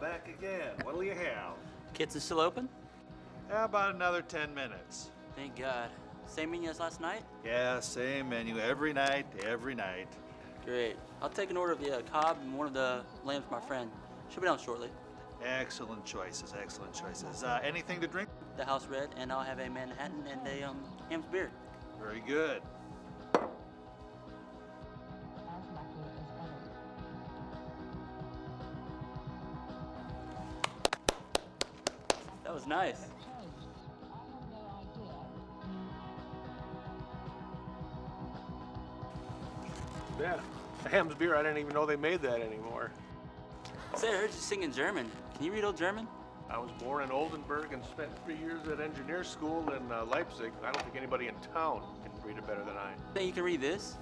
back again. What'll you have? Kids are still open? How about another 10 minutes? Thank God. Same menu as last night? Yeah, same menu every night, every night. Great. I'll take an order of the cob and one of the lambs for my friend. She'll be down shortly. Excellent choices, excellent choices. Anything to drink? The house red, and I'll have a Manhattan and a ham's beer. Very good. That was nice. Yeah, a ham's beer, I didn't even know they made that anymore. Say, I heard you sing in German. Can you read old German? I was born in Oldenburg and spent 3 years at engineer school in Leipzig. I don't think anybody in town can read it better than I. Think you can read this?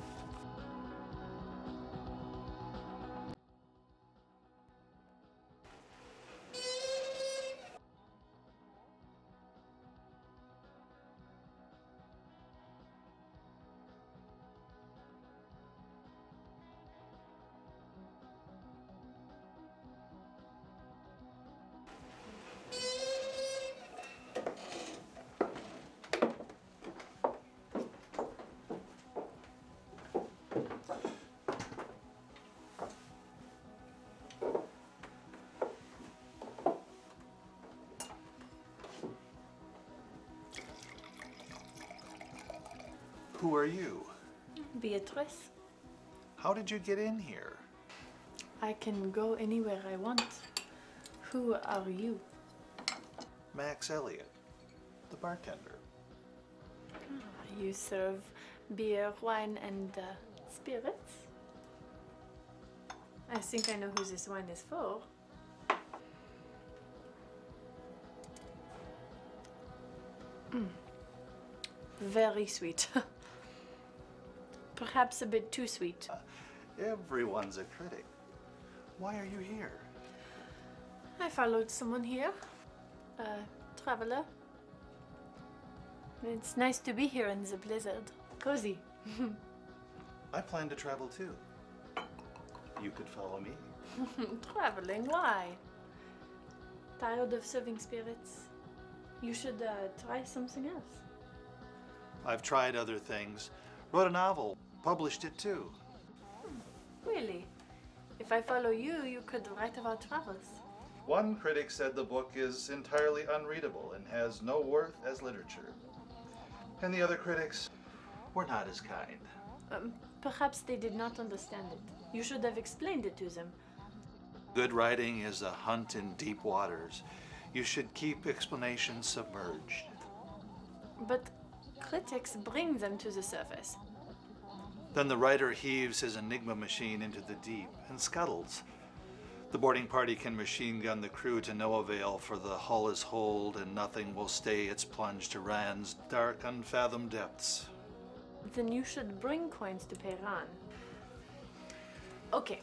Who are you? Beatrice. How did you get in here? I can go anywhere I want. Who are you? Max Eliot, the bartender. You serve beer, wine, and spirits? I think I know who this wine is for. Very sweet. Perhaps a bit too sweet. Everyone's a critic. Why are you here? I followed someone here. A traveler. It's nice to be here in the blizzard. Cozy. I plan to travel too. You could follow me. Traveling? Why? Tired of serving spirits? You should try something else. I've tried other things. Wrote a novel. Published it too. Really? If I follow you, you could write about travels. One critic said the book is entirely unreadable and has no worth as literature. And the other critics were not as kind. Perhaps they did not understand it. You should have explained it to them. Good writing is a hunt in deep waters. You should keep explanations submerged. But critics bring them to the surface. Then the writer heaves his enigma machine into the deep and scuttles. The boarding party can machine gun the crew to no avail, for the hull is holed and nothing will stay its plunge to Rand's dark, unfathomed depths. Then you should bring coins to Patron. Okay,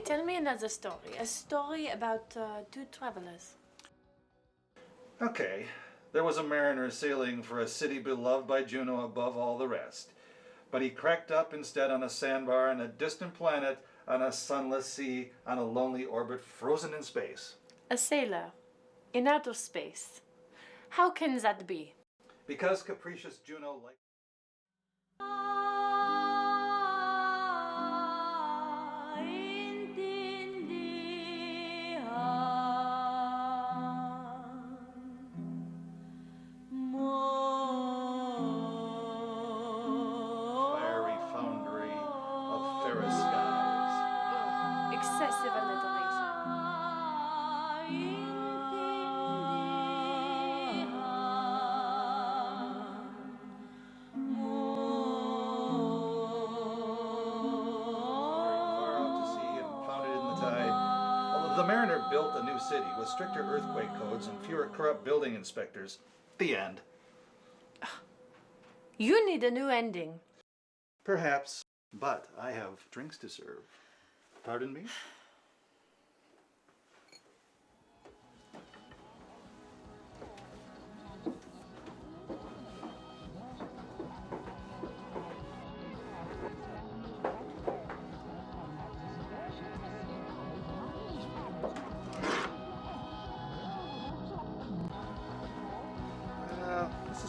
tell me another story. A story about two travelers. Okay, there was a mariner sailing for a city beloved by Juno above all the rest. But he cracked up instead on a sandbar on a distant planet, on a sunless sea, on a lonely orbit frozen in space. A sailor in outer space. How can that be? Because capricious Juno liked... Excessive alliteration. The mariner built a new city with stricter earthquake codes and fewer corrupt building inspectors. The end. You need a new ending. Perhaps, but I have drinks to serve. Pardon me?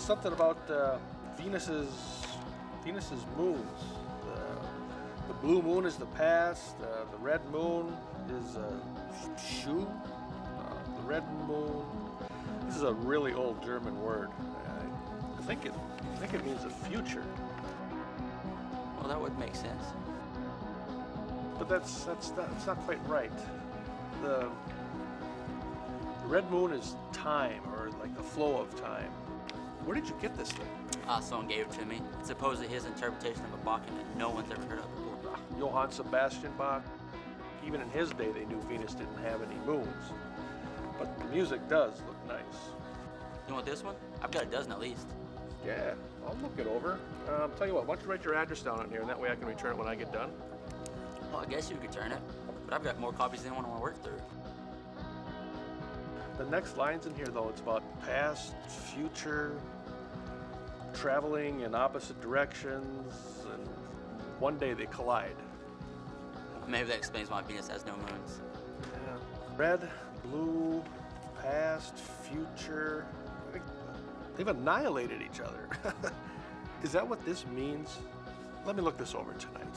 something about Venus's moons. The blue moon is the past. The red moon is Schuh. The red moon. This is a really old German word. I think it means the future. Well, that would make sense. But that's not quite right. The red moon is time, or like the flow of time. Where did you get this thing? Someone gave it to me. It's supposedly his interpretation of a Bach that no one's ever heard of before. Johann Sebastian Bach. Even in his day, they knew Venus didn't have any moons. But the music does look nice. You want this one? I've got a dozen at least. Yeah, I'll look it over. Tell you what, why don't you write your address down on here, and that way I can return it when I get done. Well, I guess you could return it, but I've got more copies than anyone I want to work through. The next line's in here, though. It's about past, future, traveling in opposite directions, and one day they collide. Maybe that explains why Venus has no moons. Yeah. Red, blue, past, future. They've annihilated each other. Is that what this means? Let me look this over tonight.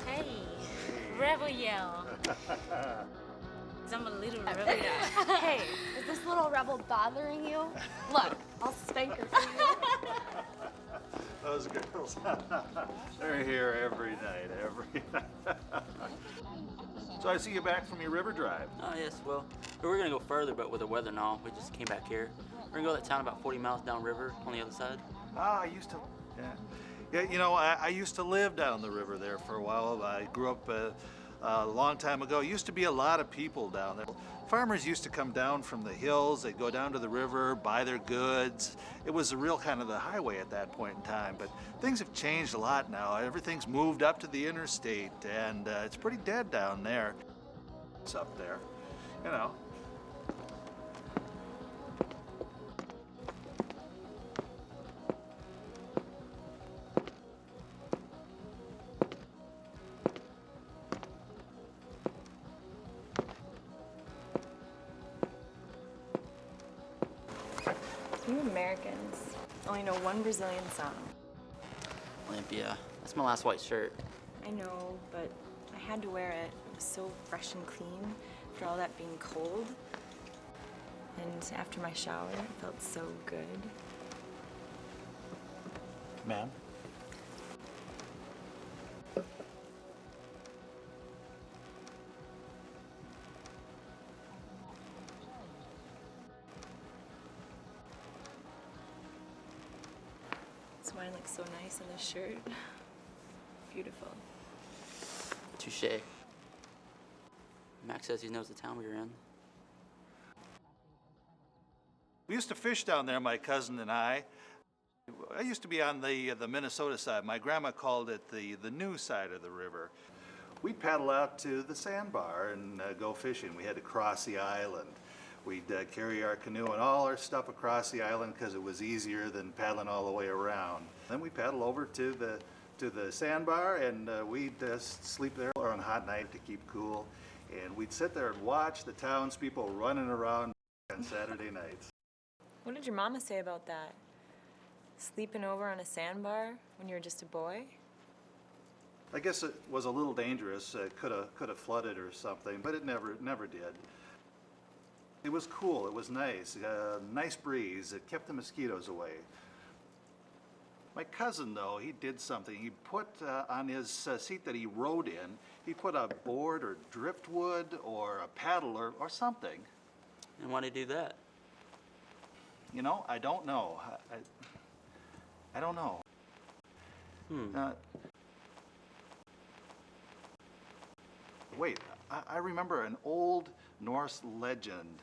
Hey, rebel yell. 'Cause I'm a little rebel yell. Hey, is this little rebel bothering you? Look, I'll spank her for you. Those girls, they're here every night. So I see you back from your river drive. Oh, yes, well, we were going to go further, but with the weather and all, we just came back here. We're going to go to that town about 40 miles downriver on the other side. Ah, I used to, yeah, you know, I used to live down the river there for a while. I grew up a long time ago. Used to be a lot of people down there. Farmers used to come down from the hills. They'd go down to the river, buy their goods. It was a real kind of the highway at that point in time. But things have changed a lot now. Everything's moved up to the interstate, and it's pretty dead down there. It's up there, you know. You Americans only know one Brazilian song. Olympia. That's my last white shirt. I know, but I had to wear it. It was so fresh and clean after all that being cold. And after my shower, it felt so good. Ma'am? This wine looks so nice on this shirt. Beautiful. Touche. Max says he knows the town we were in. We used to fish down there, my cousin and I. I used to be on the Minnesota side. My grandma called it the new side of the river. We'd paddle out to the sandbar and go fishing. We had to cross the island. We'd carry our canoe and all our stuff across the island because it was easier than paddling all the way around. Then we paddle over to the sandbar, and we'd sleep there on a hot night to keep cool. And we'd sit there and watch the townspeople running around on Saturday nights. What did your mama say about that? Sleeping over on a sandbar when you were just a boy? I guess it was a little dangerous. It could have flooded or something, but it never did. It was cool. It was nice. Nice breeze. It kept the mosquitoes away. My cousin, though, he did something. He put on his seat that he rode in, he put a board or driftwood or a paddle or something. And why did he do that? You know, I don't know. I don't know. Wait, I remember an old Norse legend.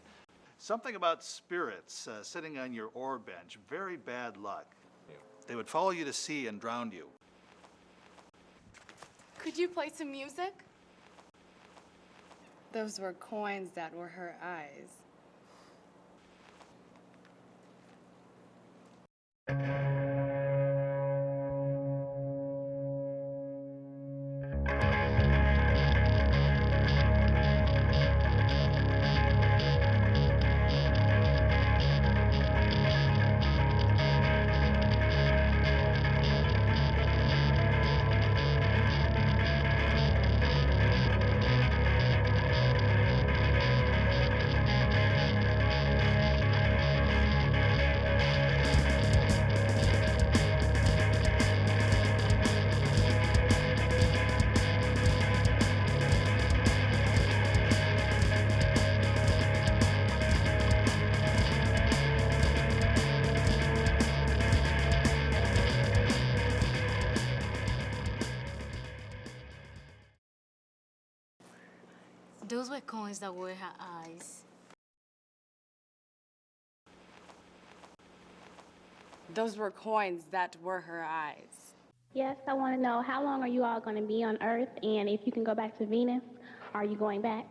Something about spirits sitting on your oar bench. Very bad luck. They would follow you to sea and drown you. Could you play some music? Those were coins that were her eyes. Those were coins that were her eyes. Those were coins that were her eyes. Yes, I want to know how long are you all going to be on Earth, and if you can go back to Venus, are you going back?